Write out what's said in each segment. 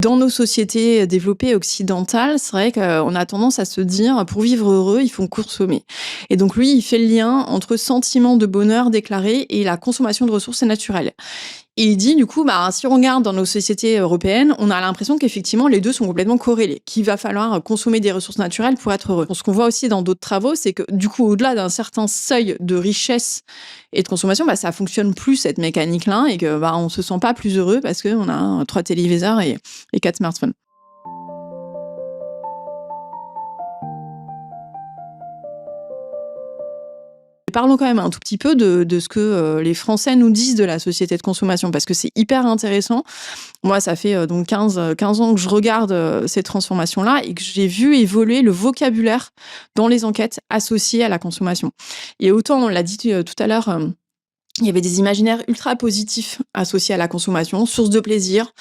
Dans nos sociétés développées occidentales, c'est vrai qu'on a tendance à se dire: «Pour vivre heureux, il faut consommer» et donc lui, il fait le lien entre sentiment de bonheur déclaré et la consommation de ressources naturelles. Et il dit du coup, si on regarde dans nos sociétés européennes, on a l'impression qu'effectivement les 2 sont complètement corrélés, qu'il va falloir consommer des ressources naturelles pour être heureux. Ce qu'on voit aussi dans d'autres travaux, c'est que du coup, au-delà d'un certain seuil de richesse et de consommation, ça fonctionne plus cette mécanique-là et que, on se sent pas plus heureux parce qu'on a 3 téléviseurs et 4 smartphones. Parlons quand même un tout petit peu de ce que les Français nous disent de la société de consommation, parce que c'est hyper intéressant. Moi, ça fait donc 15 ans que je regarde ces transformations-là et que j'ai vu évoluer le vocabulaire dans les enquêtes associées à la consommation. Et autant, on l'a dit tout à l'heure, il y avait des imaginaires ultra positifs associés à la consommation, source de plaisir,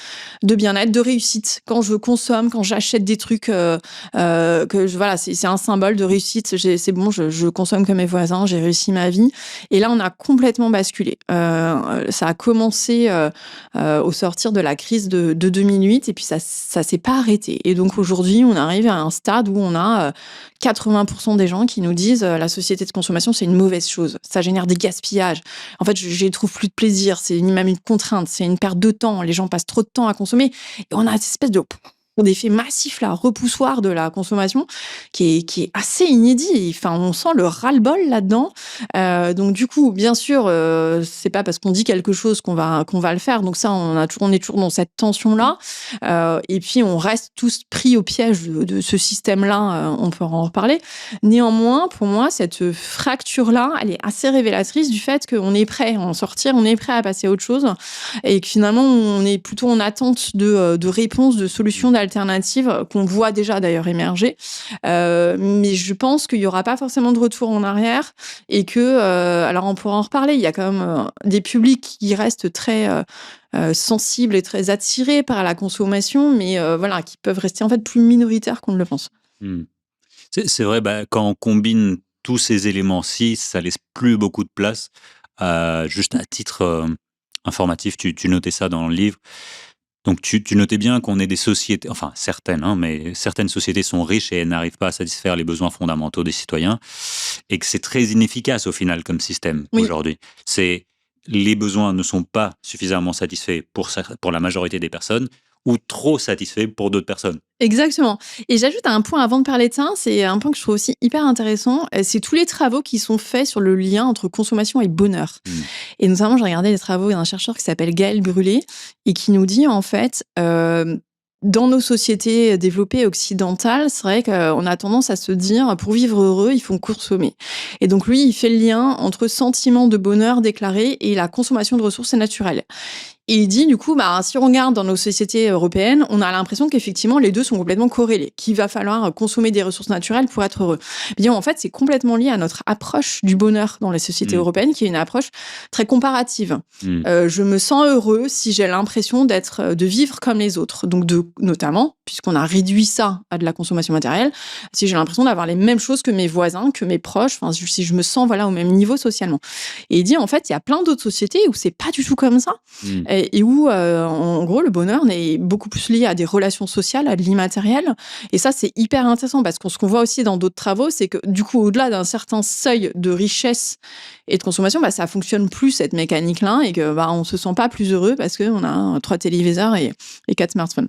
de bien-être, de réussite. Quand je consomme, quand j'achète des trucs, voilà, c'est un symbole de réussite. C'est bon, je consomme comme mes voisins, j'ai réussi ma vie. Et là, on a complètement basculé. Ça a commencé au sortir de la crise de 2008, et puis ça s'est pas arrêté. Et donc aujourd'hui, on arrive à un stade où on a 80% des gens qui nous disent la société de consommation, c'est une mauvaise chose. Ça génère des gaspillages. En fait, j'y trouve plus de plaisir. C'est même une contrainte. C'est une perte de temps. Les gens passent trop de temps à consommer. Et on a cette espèce d'effet massif, là, repoussoir de la consommation, qui est assez inédit. Enfin, on sent le ras-le-bol là-dedans. Donc, du coup, bien sûr, c'est pas parce qu'on dit quelque chose qu'on va le faire. Donc ça, on est toujours dans cette tension-là. Et puis, on reste tous pris au piège de ce système-là. On peut en reparler. Néanmoins, pour moi, cette fracture-là, elle est assez révélatrice du fait qu'on est prêt à en sortir, on est prêt à passer à autre chose, et que finalement, on est plutôt en attente de réponses, de solutions, d'alternatives qu'on voit déjà d'ailleurs émerger. Mais je pense qu'il y aura pas forcément de retour en arrière, et que, alors on pourra en reparler, il y a quand même des publics qui restent très sensibles et très attirés par la consommation, mais voilà, qui peuvent rester en fait plus minoritaires qu'on ne le pense. Mmh. C'est vrai, quand on combine tous ces éléments-ci, ça laisse plus beaucoup de place. Juste à titre informatif, tu notais ça dans le livre. Donc tu notais bien qu'on est des sociétés, enfin certaines, mais certaines sociétés sont riches et elles n'arrivent pas à satisfaire les besoins fondamentaux des citoyens, et que c'est très inefficace au final comme système Oui. aujourd'hui. Les besoins ne sont pas suffisamment satisfaits pour la majorité des personnes, ou trop satisfaits pour d'autres personnes. Exactement. Et j'ajoute un point avant de parler de ça, c'est un point que je trouve aussi hyper intéressant, c'est tous les travaux qui sont faits sur le lien entre consommation et bonheur. Mmh. Et notamment, j'ai regardé les travaux d'un chercheur qui s'appelle Gaël Brulé et qui nous dit en fait, dans nos sociétés développées occidentales, c'est vrai qu'on a tendance à se dire: «Pour vivre heureux, il faut consommer» et donc lui, il fait le lien entre sentiment de bonheur déclaré et la consommation de ressources naturelles. Et il dit du coup, si on regarde dans nos sociétés européennes, on a l'impression qu'effectivement les 2 sont complètement corrélés, qu'il va falloir consommer des ressources naturelles pour être heureux. Bien, en fait, c'est complètement lié à notre approche du bonheur dans les sociétés Mmh. européennes, qui est une approche très comparative. Mmh. Je me sens heureux si j'ai l'impression de vivre comme les autres. Donc notamment, puisqu'on a réduit ça à de la consommation matérielle, si j'ai l'impression d'avoir les mêmes choses que mes voisins, que mes proches, enfin si je me sens au même niveau socialement. Et il dit en fait, il y a plein d'autres sociétés où c'est pas du tout comme ça. Mmh. Et où, en gros, le bonheur est beaucoup plus lié à des relations sociales, à de l'immatériel. Et ça, c'est hyper intéressant parce que ce qu'on voit aussi dans d'autres travaux, c'est que du coup, au-delà d'un certain seuil de richesse et de consommation, ça fonctionne plus cette mécanique-là et que on se sent pas plus heureux parce qu'on a 3 téléviseurs et 4 smartphones.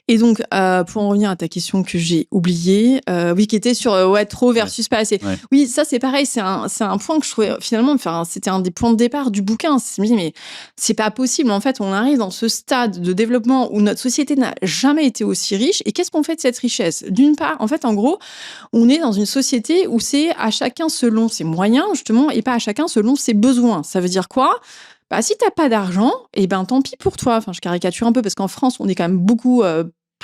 Et donc, pour en revenir à ta question que j'ai oubliée, oui, qui était sur, trop versus pas assez. Ouais. Oui, ça, c'est pareil, c'est un point que je trouvais finalement, enfin, c'était un des points de départ du bouquin. Je me dis: «Mais c'est pas possible, en fait, on arrive dans ce stade de développement où notre société n'a jamais été aussi riche et qu'est-ce qu'on fait de cette richesse?» D'une part, en fait, en gros, on est dans une société où c'est à chacun selon ses moyens, justement, et pas à chacun selon ses besoins. Ça veut dire quoi? Si t'as pas d'argent, tant pis pour toi. Enfin, je caricature un peu parce qu'en France, on est quand même beaucoup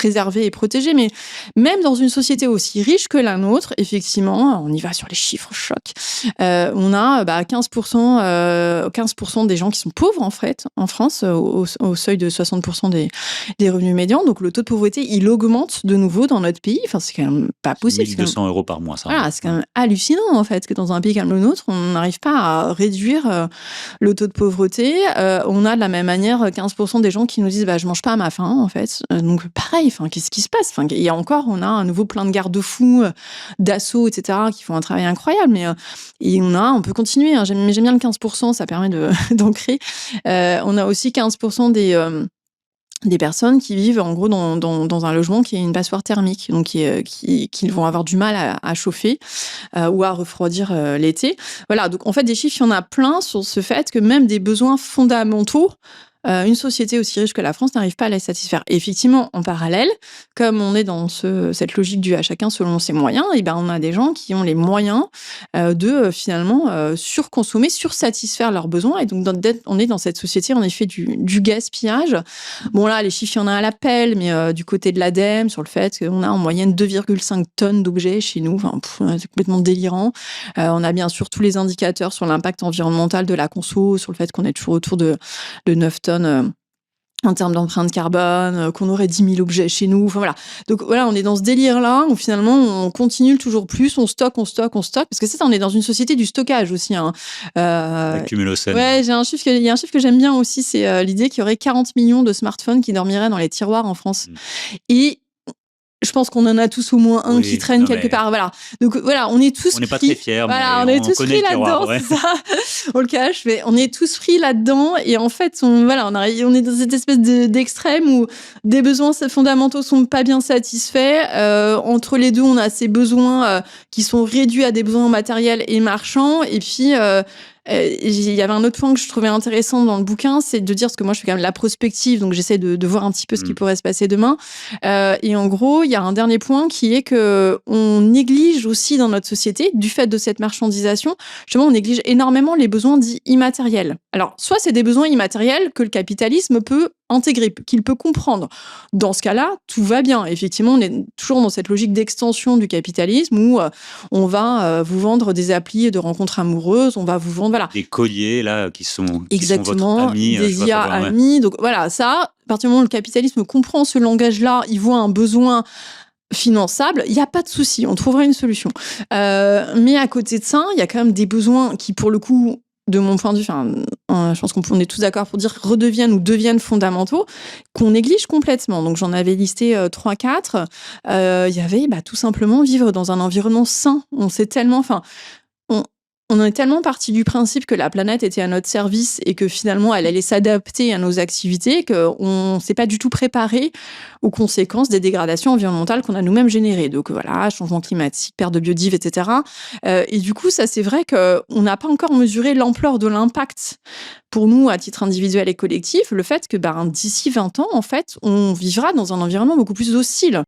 préservés et protégés. Mais même dans une société aussi riche que la nôtre, effectivement, on y va sur les chiffres chocs. On a 15% des gens qui sont pauvres, en fait, en France, au seuil de 60% des revenus médians. Donc, le taux de pauvreté, il augmente de nouveau dans notre pays. Enfin, c'est quand même pas possible. 1 200 € par mois, ça. Voilà, c'est quand même hallucinant, en fait, que dans un pays comme le nôtre, on n'arrive pas à réduire le taux de pauvreté. On a de la même manière 15% des gens qui nous disent je mange pas à ma faim, en fait. Donc, pareil, qu'est-ce qui se passe? Il y a encore, on a un nouveau plein de garde-fous, d'assaut, etc., qui font un travail incroyable. Mais et on peut continuer. Hein. J'aime bien le 15%, ça permet d'ancrer. On a aussi 15% des personnes qui vivent en gros dans un logement qui est une passoire thermique, donc qui vont avoir du mal à chauffer ou à refroidir l'été. Voilà, donc en fait des chiffres, il y en a plein sur ce fait que même des besoins fondamentaux, une société aussi riche que la France n'arrive pas à les satisfaire. Et effectivement, en parallèle, comme on est dans cette logique du à chacun selon ses moyens, et on a des gens qui ont les moyens de finalement surconsommer, sursatisfaire leurs besoins. Et donc, on est dans cette société, en effet, du gaspillage. Bon, là, les chiffres, il y en a à l'appel, mais du côté de l'ADEME, sur le fait qu'on a en moyenne 2,5 tonnes d'objets chez nous. C'est complètement délirant. On a bien sûr tous les indicateurs sur l'impact environnemental de la conso, sur le fait qu'on est toujours autour de 9 tonnes en termes d'empreinte carbone, qu'on aurait 10 000 objets chez nous. Enfin, voilà. Donc, voilà, on est dans ce délire-là où finalement, on continue toujours plus, on stocke. Parce que ça, on est dans une société du stockage aussi. Hein. L'accumulocène. Ouais, il y a un chiffre que j'aime bien aussi, c'est l'idée qu'il y aurait 40 millions de smartphones qui dormiraient dans les tiroirs en France. Et je pense qu'on en a tous au moins un qui traîne quelque part. Voilà. Donc voilà, on est tous. On n'est pas très fiers, voilà, mais on est tous pris là-dedans, ouais. c'est ça. On le cache, mais on est tous pris là-dedans. Et en fait, on est dans cette espèce d'extrême où des besoins fondamentaux sont pas bien satisfaits. Entre les deux, on a ces besoins qui sont réduits à des besoins matériels et marchands. Et puis, il y avait un autre point que je trouvais intéressant dans le bouquin, c'est de dire, parce que moi je fais quand même la prospective, donc j'essaie de voir un petit peu ce qui pourrait se passer demain. Et en gros, il y a un dernier point qui est que on néglige aussi dans notre société, du fait de cette marchandisation, justement, on néglige énormément les besoins dits immatériels. Alors, soit c'est des besoins immatériels que le capitalisme peut intégrer, qu'il peut comprendre. Dans ce cas-là, tout va bien. Effectivement, on est toujours dans cette logique d'extension du capitalisme où on va vous vendre des applis de rencontres amoureuses, on va vous vendre des colliers là qui sont exactement votre ami, des IA amis. Donc voilà, ça, à partir du moment où le capitalisme comprend ce langage-là, il voit un besoin finançable, il n'y a pas de souci, on trouvera une solution. Mais à côté de ça, il y a quand même des besoins qui, pour le coup, de mon point de vue, je pense qu'on est tous d'accord pour dire redeviennent ou deviennent fondamentaux, qu'on néglige complètement. Donc j'en avais listé 3-4. Il y avait tout simplement vivre dans un environnement sain. On sait tellement, on est tellement parti du principe que la planète était à notre service et que finalement elle allait s'adapter à nos activités qu'on ne s'est pas du tout préparé aux conséquences des dégradations environnementales qu'on a nous-mêmes générées. Donc voilà, changement climatique, perte de biodive, etc. Et du coup, ça c'est vrai qu'on n'a pas encore mesuré l'ampleur de l'impact pour nous à titre individuel et collectif, le fait que d'ici 20 ans, en fait, on vivra dans un environnement beaucoup plus hostile.